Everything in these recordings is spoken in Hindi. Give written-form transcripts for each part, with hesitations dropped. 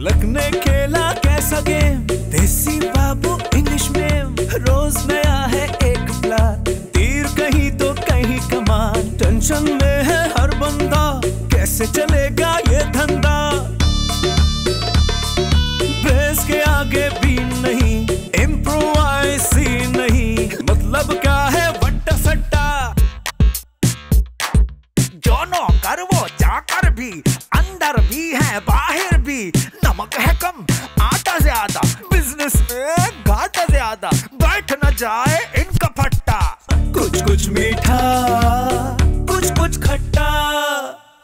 लगने खेला कैसा गेम, देसी बाबू इंग्लिश में, रोज नया है एक प्लान, तीर कहीं तो कहीं कमान, टेंशन में है हर बंदा, कैसे चलेगा ये धंधा, बेस के आगे भी नहीं, इम्प्रोवाइज ही नहीं, मतलब क्या है वट्टा सट्टा, जो नौकर वो चाकर भी, अंदर भी है बाहर भी, नमक है कम आटा ज्यादा, बिजनेस में घाटा ज्यादा, बैठ न जाए इनका फट्टा, कुछ कुछ मीठा कुछ कुछ खट्टा,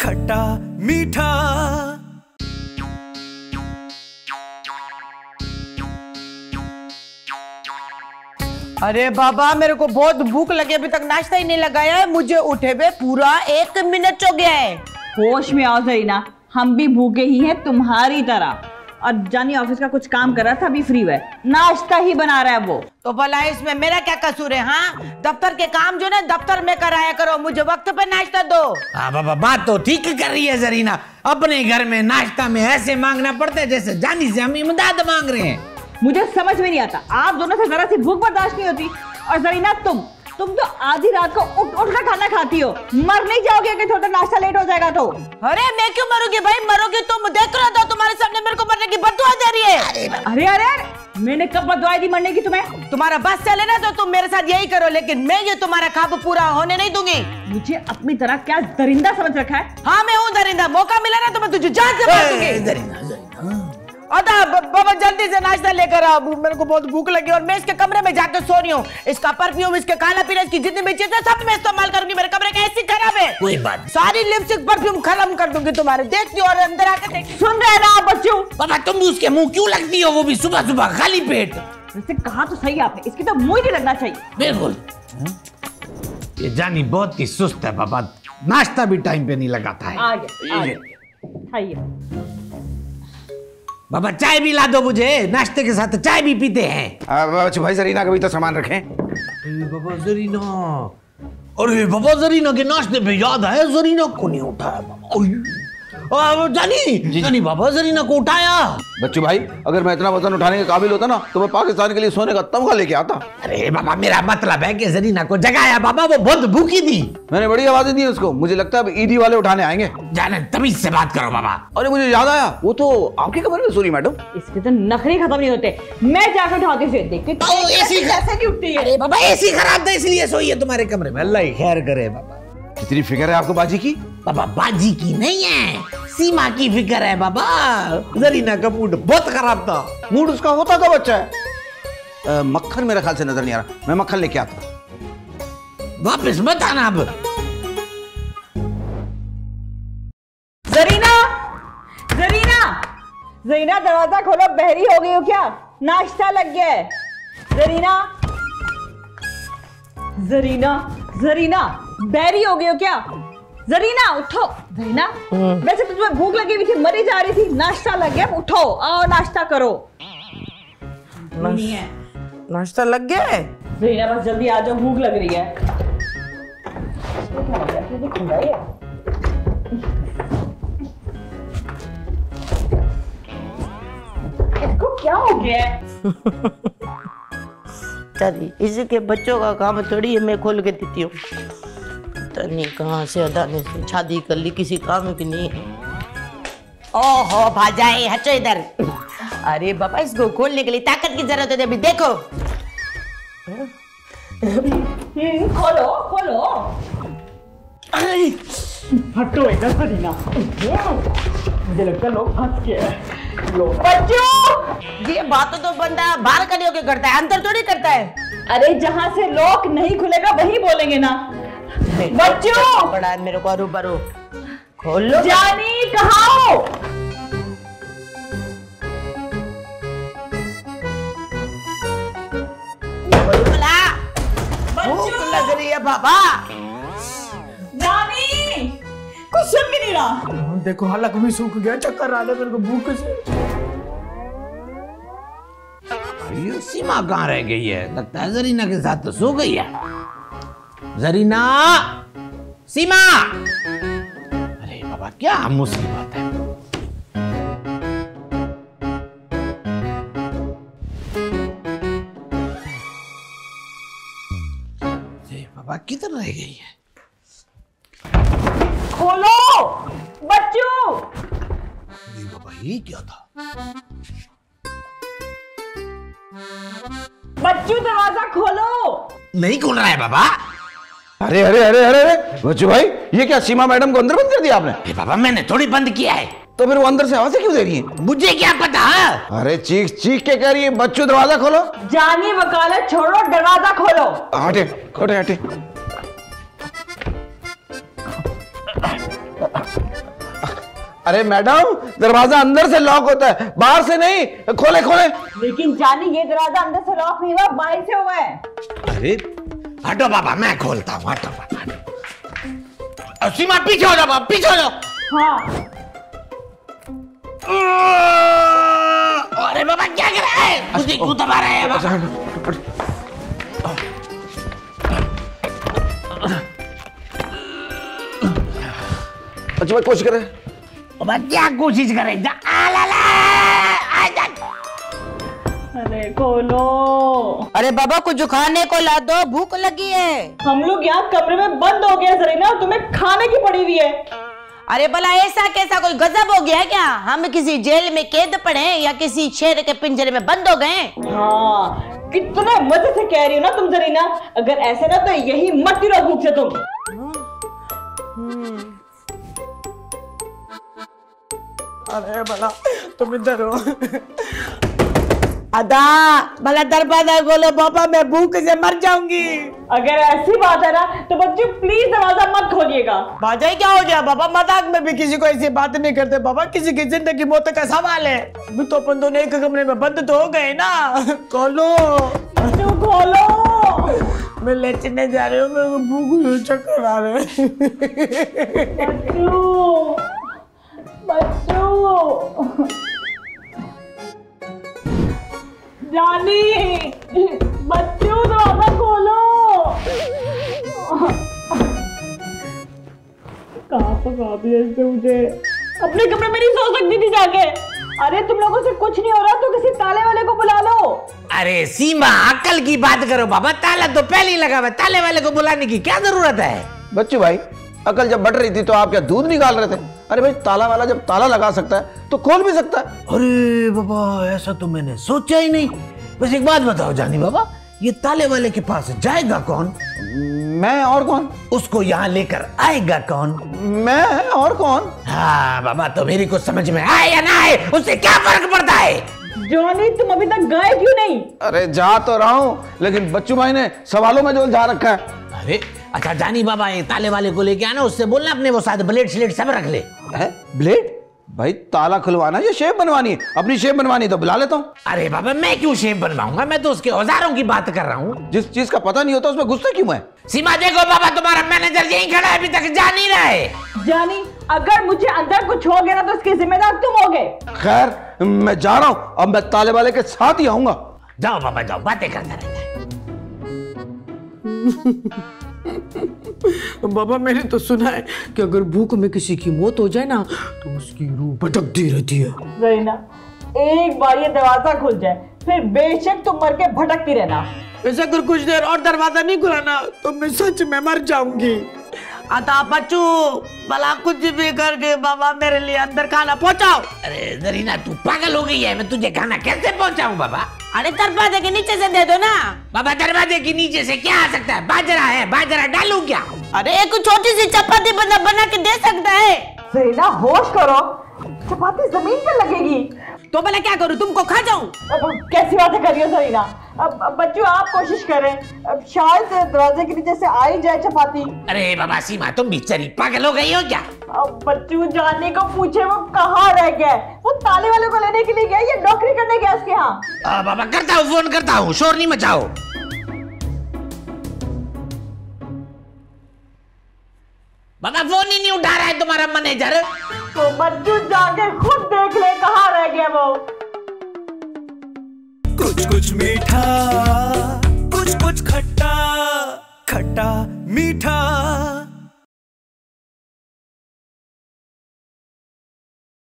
खट्टा मीठा। अरे बाबा मेरे को बहुत भूख लगी, अभी तक नाश्ता ही नहीं लगाया है, मुझे उठे हुए पूरा 1 मिनट हो गया है। होश में आओ जरीना, हम भी भूखे ही हैं तुम्हारी तरह। और जानी ऑफिस का कुछ काम कर रहा था, अभी फ्री हुआ है, नाश्ता ही बना रहा है वो। तो भला इसमें मेरा क्या कसूर है? हाँ, दफ्तर के काम जो ना दफ्तर में कराया करो, मुझे वक्त पे नाश्ता दो। हाँ बाबा, बात तो ठीक कर रही है जरीना, अपने घर में नाश्ता में ऐसे मांगना पड़ता है जैसे जानी से हम इमदाद मांग रहे हैं। मुझे समझ में नहीं आता, आप दोनों से जरा सी भूख बर्दाश्त नहीं होती। और जरीना तुम तो आधी रात को उठ कर खाना खाती हो, मर नहीं जाओगे कि थोड़ा नाश्ता लेट हो जाएगा तो? अरे मैं क्यों मरूंगी भाई, मरोगी तुम, देख रहा था तुम्हारे सामने मेरे को मरने की बददुआ दे रही है। अरे अरे मैंने कब बददुआ दी मरने की तुम्हें? तुम्हारा बस चले ना तो तुम मेरे साथ यही करो, लेकिन मैं ये तुम्हारा ख्वाब पूरा होने नहीं दूंगी। मुझे अपनी तरह क्या दरिंदा समझ रखा है? हाँ मैं हूँ दरिंदा, मौका मिला ना तो मैं तुझे जान से मार दूंगी। बाबा जल्दी से नाश्ता लेकर आओ, मेरे को बहुत भूख लगी और मैं इसके कमरे में जाकर सो रही हूँ। इसका परफ्यूम, इसके खाना पीना, इसकी जितनी भी चीजें सब मैं इस्तेमाल करूंगी। मेरे कमरे का एसी खराब है, कोई बात, सारी लिपस्टिक परफ्यूम खत्म कर दूंगी तुम्हारे। देखती हो और अंदर आकर देखती। सुन रहे ना बच्चों? बाबा तुम उसके मुंह क्यों लगती हो, वो भी सुबह सुबह खाली पेट? वैसे कहा तो सही आपने, इसकी तो मुंह ही नहीं लगना चाहिए। बिल्कुल, ये जानी बहुत ही सुस्त है बाबा, नाश्ता भी टाइम पे नहीं लगाता है। आ गया। बाबा चाय भी ला दो मुझे, नाश्ते के साथ चाय भी पीते हैं। भाई जरीना का भी तो सामान रखें। बाबा जरीना, अरे बाबा जरीना के नाश्ते पे याद है, जरीना को नहीं उठाया बाबा। जानी बाबा जरीना को उठाया। बच्चू भाई, अगर मैं इतना वजन उठाने के काबिल होता ना तो मैं पाकिस्तान के लिए सोने का तमगा लेके आता। अरे बाबा मेरा मतलब है कि जरीना को जगाया बाबा, वो बहुत भूखी थी। मैंने बड़ी आवाजें दी उसको, मुझे लगता है अब ईडी वाले उठाने आएंगे। जाने तमीज से बात करो बाबा। अरे मुझे याद आया, वो तो आपके कमरे में सोरी मैडम। इसके तो नखरे खत्म नहीं होते, मैं जाकर उठाती हूँ, देखती कैसे नहीं उठती है। अरे बाबा एसी खराब था इसलिए सोई है तुम्हारे कमरे में, अल्लाह ही खैर करे बाबा। कितनी फिक्र है आपको बाजी की? बाबा बाजी की नहीं है, सीमा की फिक्र है बाबा। जरीना का मूड बहुत खराब था। मूड उसका होता था बच्चा है। मक्खन मेरे ख्याल से नजर नहीं आ रहा, मैं मक्खन लेके आता। वापस मत आना अब। जरीना, जरीना, जरीना दरवाजा खोलो, बहरी हो गई हो क्या? नाश्ता लग गया है। जरीना, जरीना, जरीना, बहरी हो गई हो क्या? जरीना उठो। जरीना, वैसे तो तुम्हें भूख लगी हुई थी, मरी जा रही थी, नाश्ता लग गया, उठो आओ नाश्ता करो। नाश्ता लग गया है? जरीना बस जल्दी आ जाओ, भूख लग रही है। इसको क्या हो गया है? इसी के बच्चों का काम थोड़ी है, मैं खोल के देती हूँ। नहीं कहाँ से अदाने से शादी कर ली, किसी काम की नहीं है। ओहो भाजाए, हटो इधर। अरे बाबा इसको खोलने के लिए ताकत की जरूरत है, अभी देखो। खोलो खोलो। हटो इधर जरीना, मुझे लगता है लोग फंस गए हैं। बच्चों, ये बातों तो बंदा बाहर खड़े होके करता है, अंदर थोड़ी करता है। अरे जहाँ से लॉक नहीं खुलेगा वहीं बोलेंगे ना। बच्चों, बड़ा मेरे को अरू बरू खोलो। जानी कहाँ हो? भूख लग रही है बाबा। जानी कुछ सुन भी नहीं रहा। देखो हलक भी सूख गया, चक्कर आ रहा है मेरे को भूख से। ये सीमा कहाँ रह गई है? लगता है जरीना के साथ तो सो गई है। जरीना, सीमा, अरे बाबा क्या मुसीबत है। किधर रह गई है? खोलो बच्चू। अरे बाबा ये क्या था? बच्चू दरवाजा खोलो। नहीं खोल रहा है बाबा। अरे अरे अरे अरे अरे बच्चू भाई, ये क्या सीमा मैडम को अंदर बंद कर दिया आपने? अरे बाबा मैंने थोड़ी बंद किया है। तो फिर वो अंदर से आवाजें क्यों दे रही है? मुझे क्या पता। अरे चीख चीख के कह रही है बच्चू दरवाजा खोलो। जानी वकालत छोड़ो, दरवाजा खोलो। हटे हटे हटे। अरे मैडम, दरवाजा अंदर से लॉक होता है, बाहर से नहीं। खोले खोले। लेकिन जानी ये दरवाजा अंदर से लॉक नहीं हुआ, बाहर से हुआ है। अरे हटो बाबा, मैं खोलता हूँ। हटो बाबा, हटो। सीमा पीछे हो जाओ बाबा, पीछे हो जाओ। हाँ अरे बाबा क्या कर रहा है? मुझे क्यों दबा रहा है बाबा? अच्छा भाई कोशिश करे। बाबा क्या कोशिश करे? अरे खोलो। अरे बाबा कुछ खाने को ला दो, भूख लगी है। हम लोग यहाँ कमरे में बंद हो गए जरीना, तुम्हें खाने की पड़ी हुई है। अरे भला ऐसा कैसा कोई गजब हो गया है क्या? हम किसी जेल में कैद पड़े हैं या किसी शेर के पिंजरे में बंद हो गए? हाँ कितने मजे से कह रही हो ना तुम जरीना। अगर ऐसे ना तो यही मत रहो भूख से तुम। अरे भला तुम इधर हो। अदा भला दरवाजा खोलो बाबा, मैं भूख से मर जाऊंगी। अगर ऐसी बात है ना तो बच्चों प्लीज दरवाजा मत खोलिएगा। बाजा क्या हो गया बाबा? मजाक में भी किसी को ऐसी बात नहीं करते बाबा। किसी की जिंदगी मौत का सवाल है। अभी तो अपन दोनों एक कमरे में बंद तो हो गए ना। खोलो बच्चों खोलो। मैं लेटने जा रही हूँ, मेरे को भूख चक्कर आ रहे हैं। बच्चों बच्चों जानी, बच्चों दरवाजा खोलो। कहाँ पका दिया इसने मुझे? अपने कमरे में नहीं सो सकती थी जाके। अरे तुम लोगों से कुछ नहीं हो रहा तो किसी ताले वाले को बुला लो। अरे सीमा अकल की बात करो बाबा, ताला तो पहले ही लगा हुआ, ताले वाले को बुलाने की क्या जरूरत है? बच्चू भाई, अकल जब बढ़ रही थी तो आप क्या दूध निकाल रहे थे? अरे भाई ताला वाला जब ताला लगा सकता है तो खोल भी सकता है। अरे बाबा ऐसा तो मैंने सोचा ही नहीं। बस एक बात बताओ जानी बाबा, ये ताले वाले के पास जाएगा कौन? मैं और कौन? उसको यहाँ लेकर आएगा कौन? मैं और कौन? हाँ बाबा, तो मेरी कुछ समझ में आए या ना आए उससे क्या फर्क पड़ता है? जॉनी तुम अभी तक गए क्यों नहीं? अरे जा तो रहा हूँ, लेकिन बच्चू भाई ने सवालों में जो उलझा रखा है। अरे अच्छा जानी बाबा, ये ताले वाले को लेके आना, उससे बोलना अपने वो साथ ब्लेड स्लेट सब रख ले। ब्लेड? भाई ताला खुलवाना या शेप बनवानी है? अपनी शेप बनवानी तो बुला लेता हूँ। अरे बाबा मैं क्यों शेप बनवाऊंगा, मैं तो उसके औजारों की बात कर रहा हूँ। जिस चीज का पता नहीं होता उसमें गुस्सा क्यों है? सीमा देखो बाबा, तुम्हारा मैनेजर यहीं खड़ा है, अभी तक जा नहीं रहा है। जानी अगर मुझे अंदर कुछ हो गया ना तो इसके जिम्मेदार तुम होगे। खैर मैं जा रहा हूँ, अब मैं ताले वाले के साथ ही आऊंगा। जाओ बाबा जाओ, बातें करता रहता है। बाबा मैंने तो सुना है कि अगर भूख में किसी की मौत हो जाए ना तो उसकी रूह भटकती रहती है। जरीना एक बार ये दरवाजा खुल जाए फिर बेशक तुम मर के भटकती रहना। वैसे अगर कुछ देर और दरवाजा नहीं खुला ना तो मैं सच में मर जाऊंगी। आता बच्चू भला कुछ भी करके बाबा मेरे लिए अंदर खाना पहुंचाओ। अरे जरीना तू पागल हो गई है, मैं तुझे खाना कैसे पहुंचाऊं बाबा? अरे दरवाजे के नीचे से दे दो ना। बाबा दरवाजे के नीचे से क्या आ सकता है? बाजरा है, बाजरा डालूं क्या? अरे एक छोटी सी चपाती बना के दे सकता है। जरीना होश करो, चपाती जमीन पे लगेगी तो भला क्या करूं, तुमको खा जाऊं? अब कैसी बातें कर रही हो जरीना? अब बच्चों आप कोशिश करें, अब शायद दरवाजे के नीचे से आ ही जाए चपाती। अरे बाबा सीमा तुम बेचारी पागल हो गई हो क्या? अब बच्चों जानने को पूछे वो कहाँ रह गया? वो ताले वाले को लेने के लिए गया या नौकरी करने गया उसके यहाँ? बाबा करता हूँ, फोन करता हूँ, शोर नहीं मचाओ। बाबा फोन ही नहीं उठा रहा है तुम्हारा मैनेजर। तो बच्चों जाके खुद देख ले कहाँ रह गया वो। कुछ कुछ मीठा, कुछ कुछ खट्टा, खट्टा मीठा।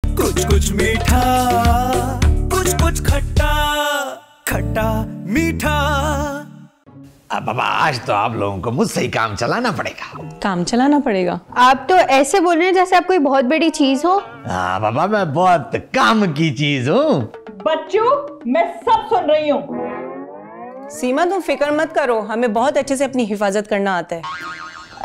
कुछ कुछ मीठा, कुछ कुछ खट्टा, खट्टा मीठा। बाबा आज तो आप लोगों को मुझसे ही काम चलाना पड़ेगा। काम चलाना पड़ेगा? आप तो ऐसे बोल रहे हैं जैसे आप कोई बहुत बड़ी चीज हो। बाबा मैं बहुत काम की चीज हूँ। बच्चों मैं सब सुन रही हूँ। सीमा तुम फिक्र मत करो, हमें बहुत अच्छे से अपनी हिफाजत करना आता है।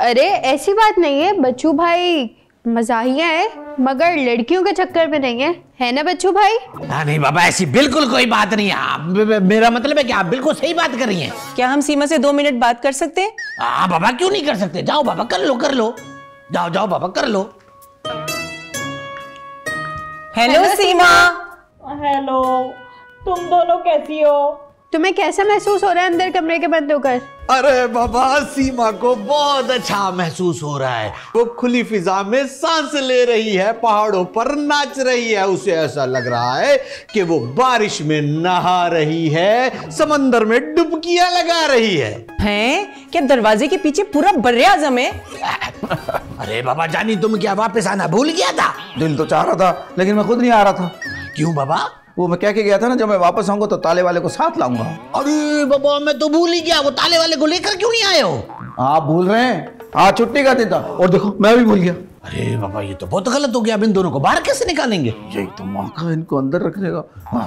अरे ऐसी बात नहीं है, बच्चू भाई मजाहिया है मगर लड़कियों के चक्कर में नहीं है ना बच्चू भाई? नहीं बाबा ऐसी बिल्कुल कोई बात नहीं है। मेरा मतलब है कि आप बिल्कुल सही बात कर रही हैं। क्या हम सीमा से 2 मिनट बात कर सकते हैं? बाबा क्यों नहीं कर सकते? जाओ बाबा कर लो। जाओ बाबा कर लो। हेलो सीमा। हेलो, तुम दोनों कैसी हो? तुम्हें कैसा महसूस हो रहा है अंदर कमरे के बंद होकर? अरे बाबा सीमा को बहुत अच्छा महसूस हो रहा है। वो खुली फिजा में सांस ले रही है, पहाड़ों पर नाच रही है। उसे ऐसा लग रहा है कि वो बारिश में नहा रही है, समंदर में डुबकियां लगा रही है। हैं? क्या दरवाजे के पीछे पूरा बर्रे आजम है? अरे बाबा जानी तुम क्या वापस आना भूल गया था? दिल तो चाह रहा था लेकिन मैं खुद नहीं आ रहा था। क्यों बाबा? वो मैं कह के गया था ना जब मैं वापस आऊंगा तो ताले वाले को साथ लाऊंगा। अरे बाबा मैं तो भूल ही गया, वो ताले वाले को लेकर क्यों नहीं आए हो? आप भूल रहे हैं, आज छुट्टी का दिन था और देखो मैं भी भूल गया। अरे बाबा ये तो बहुत गलत हो गया। अब इन दोनों को बाहर कैसे निकालेंगे? यही तो मौका है इनको अंदर रखने का।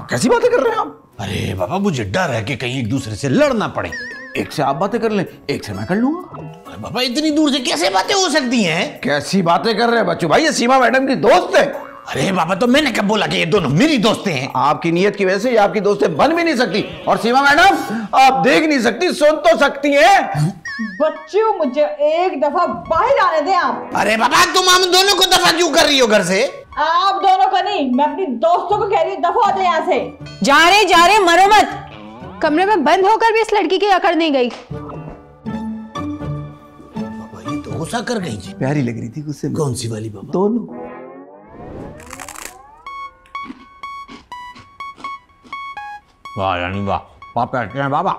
कैसी बातें कर रहे हैं आप? अरे बाबा मुझे डर है कि कहीं एक दूसरे से लड़ना पड़े। एक से आप बातें कर लें, एक से मैं कर लूंगा। अरे बाबा इतनी दूर से कैसे बातें हो सकती हैं? कैसी बातें कर रहे हैं बच्चों भाई, ये सीमा मैडम की दोस्त है। अरे बाबा तो मैंने कब बोला कि ये दोनों मेरी दोस्तें हैं? आपकी नीयत की वजह से ये आपकी दोस्तें बन भी नहीं सकती। और सीमा मैडम आप देख नहीं सकती, सुन तो सकती हैं। बच्चों मुझे एक दफा बाहर आने दें आप। अरे बाबा तुम हम दोनों को दफा क्यों कर रही हो घर से? आप दोनों को नहीं, मैं अपनी दोस्तों को कह रही हूँ दफा हो जाए यहाँ से। जा रहे मरो मत। कमरे में बंद होकर भी इस लड़की की अकड़ नहीं गई। बाबा ये तो गुस्सा कर गई जी। प्यारी लग रही थी गुस्से में। कौन सी वाली बाबा? दोनों। वाह यानी वाह, पापा कहते हैं बाबा।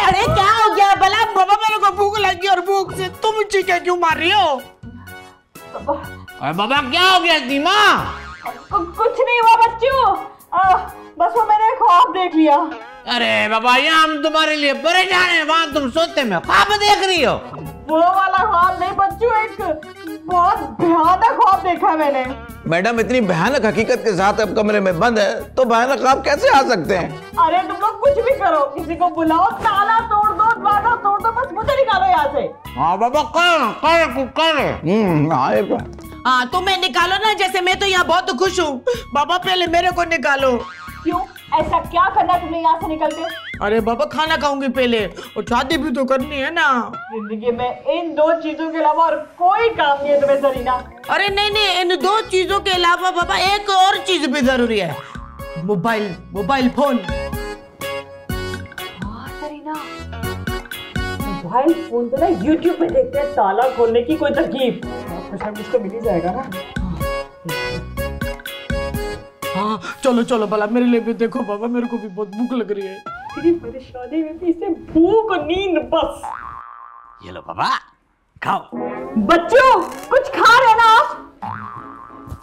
अरे क्या हो गया भला? बाबा मेरे को भूख लगी और भूख से तुम चीखें क्यों मार रही हो? अरे बाबा क्या हो गया सीमा? कुछ नहीं हुआ बच्चों, बस वो मैंने ख्वाब देख लिया। अरे बाबा यहाँ हम तुम्हारे लिए परेशान हैं, वहाँ तुम सोते में ख्वाब देख रही हो। वो वाला ख्वाब नहीं बच्चों, एक बहुत भयानक ख्वाब देखा है मैंने। मैडम इतनी भयानक हकीकत के साथ अब कमरे में बंद है तो भयानक ख्वाब कैसे आ सकते हैं? अरे तुम लोग कुछ भी करो, किसी को बुलाओ, ताला तोड़ दो, दरवाजा तोड़ दो, बस मुझे निकालो यहाँ से। हाँ बाबा कर। हाँ तुम्हें निकालो ना, जैसे मैं तो यहाँ बहुत खुश हूँ। बाबा पहले मेरे को निकालो। क्यों? ऐसा क्या करना तुमने यहाँ से निकल के? अरे बाबा खाना खाऊंगी पहले और शादी भी तो करनी है ना। जिंदगी में इन 2 चीजों के अलावा और कोई काम नहीं है तुम्हें जरीना। अरे नहीं, इन 2 चीजों के अलावा बाबा एक और चीज भी जरूरी है, mobile phone. Zarina mobile phone पे ना यूट्यूब पे देखते हैं ताला खोलने की कोई तरकीब, कुछ तो मिल ही जाएगा ना। हाँ चलो भला मेरे लिए भी देखो बाबा, मेरे को भी बहुत भूख लग रही है। तेरी परेशानी में भी इसे भूख और नींद बस। ये लो बाबा खाओ। बच्चों कुछ खा रहे ना आप?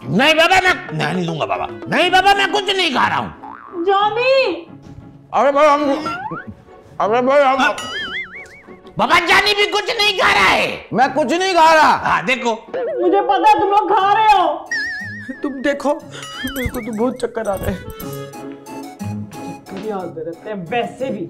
नहीं बाबा मैं नहीं दूंगा बाबा। नहीं बाबा मैं कुछ नहीं खा रहा हूँ। जॉनी अरे भाई हम बाबा जानी भी कुछ नहीं खा रहा है। मैं कुछ नहीं खा रहा। हाँ देखो मुझे पता है तुम लोग खा रहे हो। तुम देखो मेरे को तो बहुत चक्कर आ रहे हैं। चक्कर आते रहते हैं वैसे भी।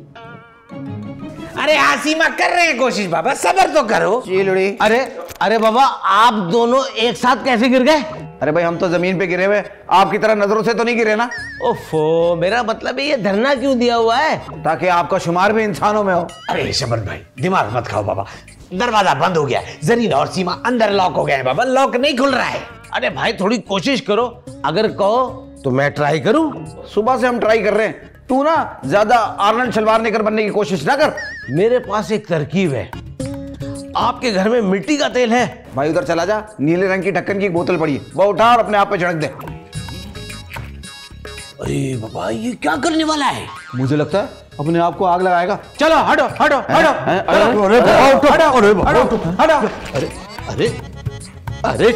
अरे आसीमा कर रहे हैं कोशिश बाबा, सब्र तो करो। चिलड़ी। अरे बाबा आप दोनों एक साथ कैसे गिर गए? अरे भाई हम तो जमीन पे गिरे हुए, आपकी तरह नजरों से तो नहीं गिरे ना। ओफो मेरा मतलब है ये धरना क्यों दिया हुआ है? ताकि आपका शुमार भी इंसानों में हो। अरे शबन भाई दिमाग मत खाओ बाबा, दरवाजा बंद हो गया है, जरीना और सीमा अंदर लॉक हो गए हैं बाबा, लॉक नहीं खुल रहा है। अरे भाई थोड़ी कोशिश करो, अगर कहो तो मैं ट्राई करूं। सुबह से हम ट्राई कर रहे हैं, तू ना ज्यादा आर्नल्ड शलवारनेकर बनने की कोशिश ना कर। मेरे पास एक तरकीब है, आपके घर में मिट्टी का तेल है? भाई उधर चला जा, नीले रंग की ढक्कन की एक बोतल पड़ी है, वो उठा और अपने आप पे छिड़क दे। अरे बाबा ये क्या करने वाला है? मुझे लगता है अपने आप को आग लगाएगा। चलो हटो हटो हटो अरे अरे अरे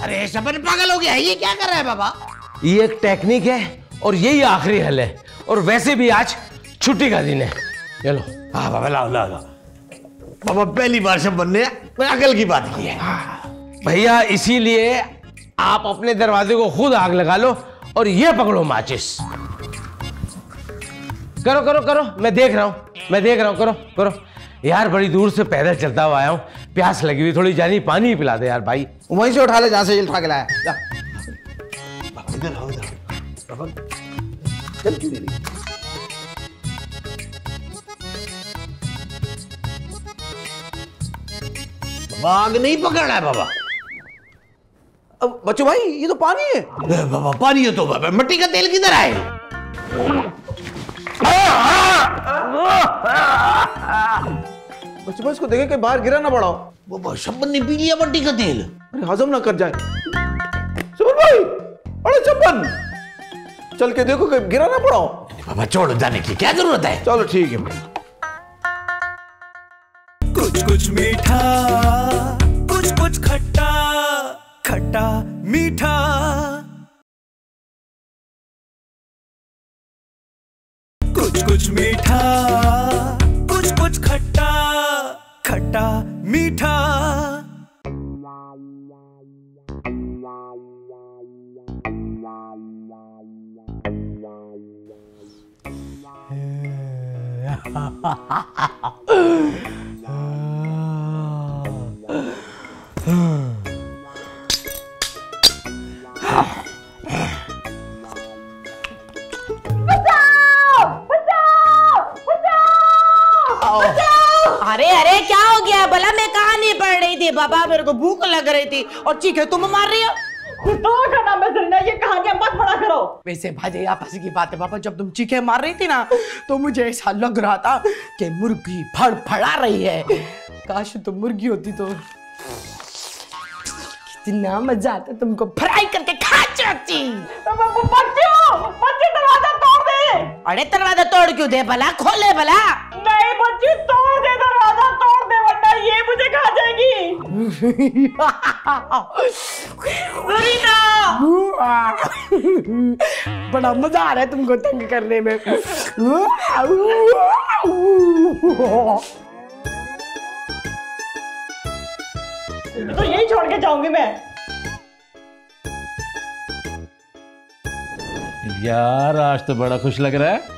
अरे शबन पागल हो गया है, ये क्या कर रहा है बाबा? ये एक टेक्निक है और यही आखिरी हल है, और वैसे भी आज छुट्टी का दिन है। चलो हाँ बाबा लाओ लाओ लाओ। बाबा पहली बार शबन ने अकल की बात की है। भैया इसीलिए आप अपने दरवाजे को खुद आग लगा लो और ये पकड़ो माचिस। करो करो करो, मैं देख रहा हूं, करो करो। यार बड़ी दूर से पैदल चलता हुआ आया हूं, प्यास लगी हुई, थोड़ी जानी पानी ही पिला दे यार भाई। वहीं से उठा ले जहां से ये उठा के लाया। इधर आओ इधर। बाबा चल क्यों नहीं? बाबा आग नहीं पकड़ रहा है बाबा। अब बच्चों भाई ये तो पानी है। बाबा पानी है तो बाबा मिट्टी का तेल किधर आए? बच्चों भाई इसको देखे कि बाहर गिरा ना पड़ा। बाबा शबन ने पी लिया मिट्टी का तेल। अरे हजम ना कर जाए। शबन भाई, अरे शबन चल के देखो कि गिरा ना पड़ा। बाबा छोड़ो, जाने की क्या जरूरत है? चलो ठीक है भाई। कुछ कुछ मीठा, कुछ कुछ खट्टा, खट्टा मीठा। कुछ कुछ मीठा, कुछ कुछ खट्टा, खट्टा मीठा। अरे अरे क्या हो गया भला? मैं कहानी पढ़ रही थी बाबा, मेरे को भूख लग रही थी और चीखे तुम मार रही हो। का नाम है जरीना, ये कहानियां मत पढ़ा करो। वैसे भाई आपस की बात है बाबा, जब तुम चीखे मार रही थी ना तो मुझे ऐसा लग रहा था कि मुर्गी फड़फड़ा रही है। काश तुम मुर्गी होती तो कितना मजा आता, तुमको फ्राई करके खा जाती। बच्चे दरवाजा तोड़ दे। अरे दरवाजा तोड़ क्यों दे भला? खोले भला। नहीं बच्ची तोड़ दे, दरवाजा तोड़ दे वरना ये मुझे खा जाएगी। बड़ा मजा आ रहा है तुमको तंग करने में। तो यही छोड़ के जाऊंगी मैं। यार आज तो बड़ा खुश लग रहा है।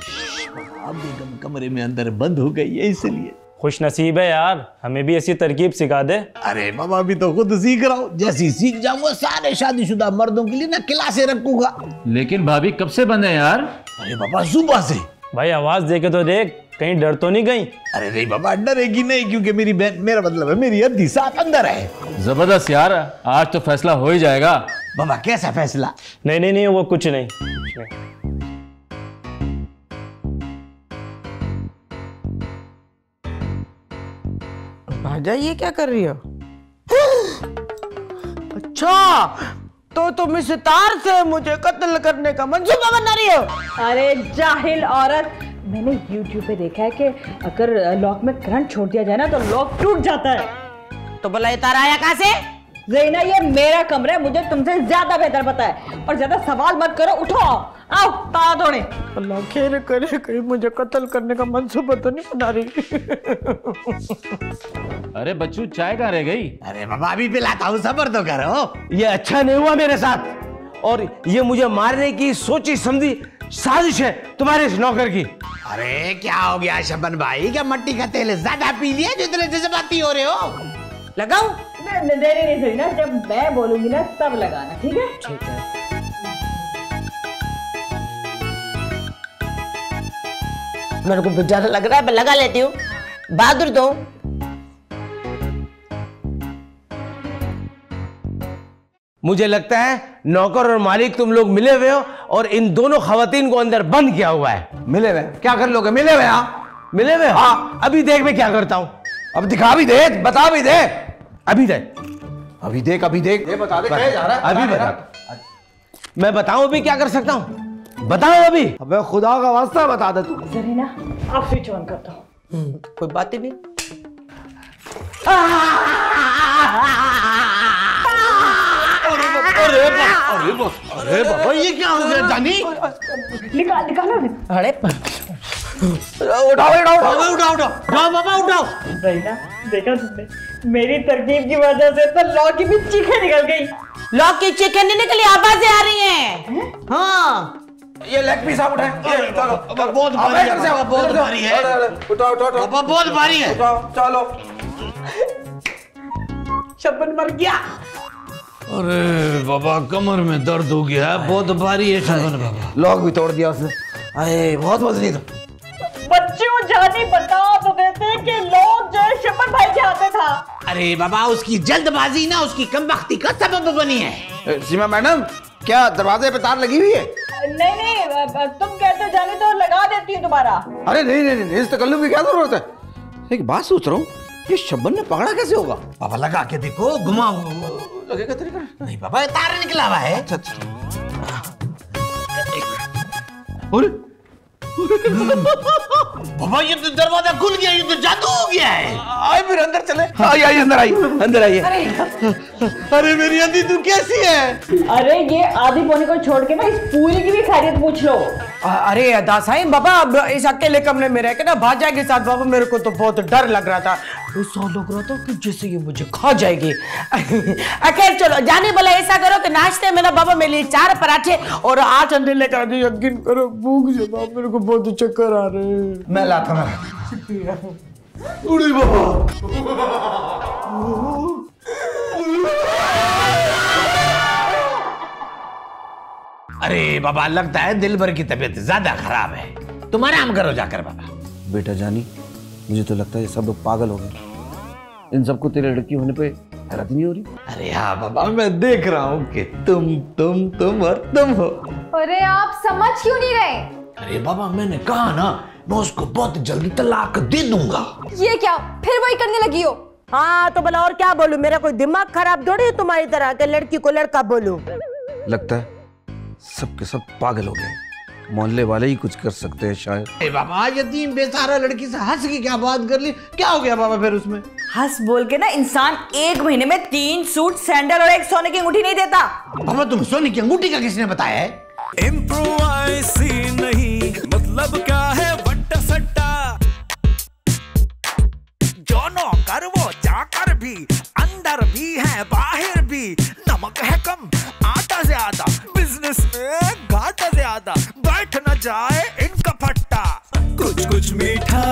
बेगम कमरे में अंदर बंद हो गई है इसलिए। खुश नसीब है यार, हमें भी ऐसी तरकीब सिखा दे। अरे बाबा अभी तो खुद सीख रहा हूँ, जैसी सीख जाऊंगा सारे शादीशुदा मर्दों के लिए ना क्लासे रखूंगा। लेकिन भाभी कब से बंद है यार? अरे बाबा सुबह से। भाई आवाज देके तो देख, कहीं डर तो नहीं गई? अरे नहीं बाबा डरेगी नहीं, क्योंकि मेरी बहन, मेरा मतलब है मेरी हद्दी साफ अंदर है। जबरदस्त यार, आज तो फैसला हो ही जाएगा। बाबा कैसा फैसला? नहीं नहीं नहीं वो कुछ नहीं। भाजा ये क्या कर रही हो? अच्छा तो तुम इस तार से मुझे कत्ल करने का मंसूबा बना रही हो? अरे जाहिल औरत, मैंने YouTube पे देखा है कि अगर लॉक में करंट छोड़ दिया जाए ना तो लॉक टूट जाता है। तो भला ये तार आया कहां से? ज़रीना ये मेरा कमरा है, मुझे तुमसे ज्यादा बेहतर पता है, और ज्यादा सवाल मत करो। उठो आओ ताला तोड़े। अल्लाह खैर करे, कहीं मुझे कत्ल करने का मंसूबा तो नहीं बना रही। अरे बच्चू चाय कहाँ रह गई? अरे बाबा अभी पिलाता हूँ, सब्र तो करो। ये अच्छा नहीं हुआ मेरे साथ, और ये मुझे मारने की सोची समझी साजिश है तुम्हारे इस नौकर की। अरे क्या हो गया शबन भाई, क्या मिट्टी का तेल ज्यादा पी लिया जो इतने जज्बाती हो रहे हो? लगाऊं? नहीं ज़रीना, जब मैं बोलूंगी ना तब लगाना, ठीक है? ठीक है। मेरे को ज्यादा लग रहा है, मैं लगा लेती हूँ। बहादुर तो मुझे लगता है नौकर और मालिक तुम लोग मिले हुए हो और इन दोनों खवातीन को अंदर बंद किया हुआ है। मिले हुए क्या कर लोगे? मिले हुए यहाँ मिले में? हाँ। अभी देख मैं क्या करता हूँ। अब दिखा भी दे, बता भी दे। अभी दे, अभी देख, अभी देख। ये बता दे कहाँ जा रहा है? अभी बता। मैं बताऊं अभी क्या कर सकता हूँ? बताओ अभी। अबे खुदा का वास्ता बता दे तू। जरीना आप स्विच ऑन कर दो। कोई बात ही नहीं। अरे बाबा ये क्या हो गया जानी? निकालो। अरे उठाओ बाबा उठाओ। जरीना देखा तुमने, मेरी तरकीब की वजह से तो लॉ की भी चीखें निकल गई। लॉक की चीखें नहीं निकली, आवाजें आ रही हैं। हाँ ये लेग पीस आप उठाए। चलो बहुत भारी है, बहुत भारी है। उठाओ बाबा बहुत भारी है। चलो। शबन मर गया। अरे बाबा कमर में दर्द हो गया है, बहुत भारी है शबन बाबा। लॉक भी तोड़ दिया उसने। अरे बहुत वजनी था। बच्चों जानी बता तो देते कि लोग जो है शबन भाई के हाथ में था। अरे बाबा उसकी जल्दबाजी ना उसकी कमबख्ती का सबब बनी है। सीमा मैडम, क्या दरवाजे पे तार लगी हुई है? नहीं, तुम कहते जाने तो लगा देती हूँ दोबारा। अरे नहीं, इस तकल्लुफ की क्या जरूरत है? एक बात सोच रहा हूँ, ये शब्बन ने पकड़ा कैसे होगा? बाबा लगा के देखो, घुमाओ। लगेगा तरीका? नहीं बाबा तार निकला हुआ है। अरे बाबा ये तो दरवाजा खुल गया, ये तो जादू हो गया है। आए फिर अंदर चले। आइए अंदर आइए। अरे मेरी अदी तू कैसी है? अरे ये आधी पौने को छोड़ के ना इस पूरी की भी खैरियत पूछ लो। अरे अदा साईं बाबा, अब इस अकेले कमरे में रह के ना भाजा के साथ बाबा मेरे को तो बहुत डर लग रहा था। ऐसा लग रहा था कि जैसे ये मुझे खा जाएगी। खैर चलो, जाने वाला ऐसा करो कि नाश्ते में ना बाबा मेरे लिए 4 पराठे और 8 अंडे लेकर आते। यकीन करो भूख से बाबा मेरे को बहुत चक्कर आ रहे हैं। मैं लाता हूँ। उड़ी बाबा। अरे बाबा लगता है दिल भर की तबीयत ज्यादा खराब है, तुम आराम करो जाकर बाबा। बेटा जानी, मुझे तो लगता है ये सब लोग पागल हो गए। इन सबको तेरे लड़की होने पे हैरत नहीं हो रही? अरे हाँ बाबा, मैं देख रहा हूँ कि तुम और तुम हो। अरे आप समझ क्यों नहीं रहे? अरे बाबा मैंने कहा ना, मैं उसको बहुत जल्दी तलाक दे दूंगा। ये क्या फिर वही करने लगी हो? हाँ तो भला और क्या बोलूं, मेरा कोई दिमाग खराब थोड़ी है तुम्हारी तरह के लड़की को लड़का बोलूं। लगता है सब के सब पागल हो गए, मोहल्ले वाले ही कुछ कर सकते हैं शायद। अरे बाबा यतीम बेचारा लड़की से हंस के क्या बात कर ली, क्या हो गया बाबा फिर उसमें? हंस बोल के ना इंसान 1 महीने में 3 सूट, सैंडल और 1 सोने की अंगूठी नहीं देता। बाबा तुम सोने की अंगूठी का किसने बताया है? इम्प्रोवाइज नहीं मतलब क्या है वट्टा सट्टा, दोनों कर वो जाकर भी, अंदर भी है बाहर भी, नमक है कम आटा ज्यादा, बिजनेस में घाटा ज्यादा, बैठ न जाए इनका फट्टा, कुछ मीठा